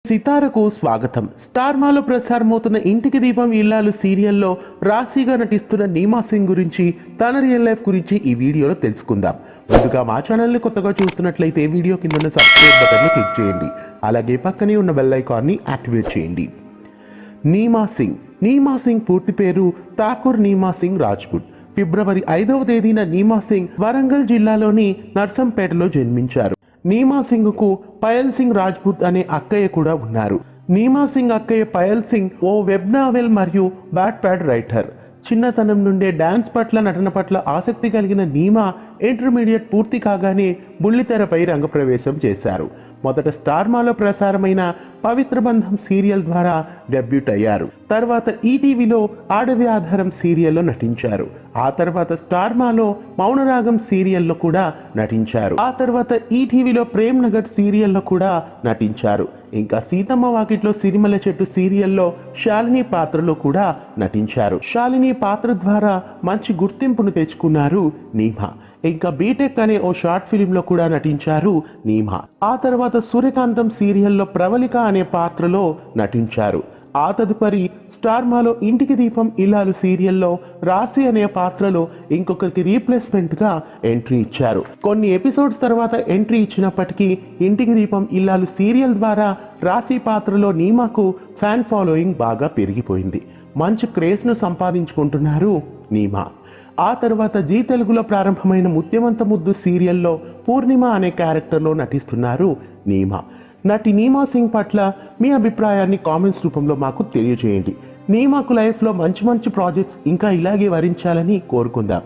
సితారకు స్వాగతం. స్టార్ మాలో ప్రసారమవుతున్న ఇంటికి దీపం ఇల్లాలు సీరియల్లో రాశిగా నటిస్తున్న నీమా సింగ్ గురించి, తన రియల్ లైఫ్ గురించి ఈ వీడియోలో తెలుసుకుందాం. ముందుగా మా ఛానల్ని కొత్తగా చూస్తున్నట్లయితే వీడియో కింద ఉన్న సబ్స్క్రైబ్ బటన్ని క్లిక్ చేయండి. అలాగే పక్కనే ఉన్న బెల్ ఐకాన్ని యాక్టివేట్ చేయండి. నీమా సింగ్ పూర్తి పేరు ఠాకూర్ నీమా సింగ్ రాజ్పుట్. ఫిబ్రవరి 5వ తేదీన నీమా సింగ్ వరంగల్ జిల్లాలోని నర్సంపేటలో జన్మించారు. నీమా సింగ్ కు పయల్ సింగ్ రాజ్పుత్ అనే అక్కయ్య కూడా ఉన్నారు. నీమా సింగ్ అక్కయ్య పయల్ సింగ్ ఓ వెబ్ నావెల్ మరియు బ్యాట్ ప్యాడ్ రైటర్. చిన్నతనం నుండే డాన్స్ పట్ల, నటన పట్ల ఆసక్తి కలిగిన నీమా ఇంటర్మీడియట్ పూర్తి కాగానే బుల్లితెరపై రంగప్రవేశం చేశారు. మొదట స్టార్ మాలో ప్రసారమైన పవిత్ర బంధం సీరియల్ ద్వారా డెబ్యూట్ అయ్యారు. తర్వాత ఈటీవీలో ఆడది ఆధారం సీరియల్లో నటించారు. ఆ తర్వాత స్టార్ మాలో మౌనరాగం సీరియల్లో కూడా నటించారు. ఆ తర్వాత ఈటీవీలో ప్రేమ్ నగర్ సీరియల్లో కూడా నటించారు. ఇంకా సీతమ్మ వాకిట్లో సిరిమల చెట్టు సీరియల్లో శాలిని పాత్రలో కూడా నటించారు. శాలిని పాత్ర ద్వారా మంచి గుర్తింపును తెచ్చుకున్నారు నీమా. ఇంకా బీటెక్ అనే ఓ షార్ట్ ఫిలింలో కూడా నటించారు నీమా. ఆ తర్వాత సూర్యకాంతం సీరియల్లో ప్రవళిక అనే పాత్రలో నటించారు. ఆ తదుపరి స్టార్ మాలో ఇంటికి దీపం ఇల్లాలు సీరియల్లో రాశి అనే పాత్రలో ఇంకొకరికి రీప్లేస్మెంట్ గా ఎంట్రీ ఇచ్చారు. కొన్ని ఎపిసోడ్స్ తర్వాత ఎంట్రీ ఇచ్చినప్పటికీ ఇంటికి దీపం ఇల్లాలు సీరియల్ ద్వారా రాశి పాత్రలో నీమాకు ఫ్యాన్ ఫాలోయింగ్ బాగా పెరిగిపోయింది. మంచి క్రేజ్ను సంపాదించుకుంటున్నారు నీమా. ఆ తర్వాత జీ తెలుగులో ప్రారంభమైన ముత్యమంత ముద్దు సీరియల్లో పూర్ణిమ అనే క్యారెక్టర్లో నటిస్తున్నారు నీమా. నటి నీమా సింగ్ పట్ల మీ అభిప్రాయాన్ని కామెంట్స్ రూపంలో మాకు తెలియజేయండి. నీమాకు లైఫ్లో మంచి మంచి ప్రాజెక్ట్స్ ఇంకా ఇలాగే వరించాలని కోరుకుందాం.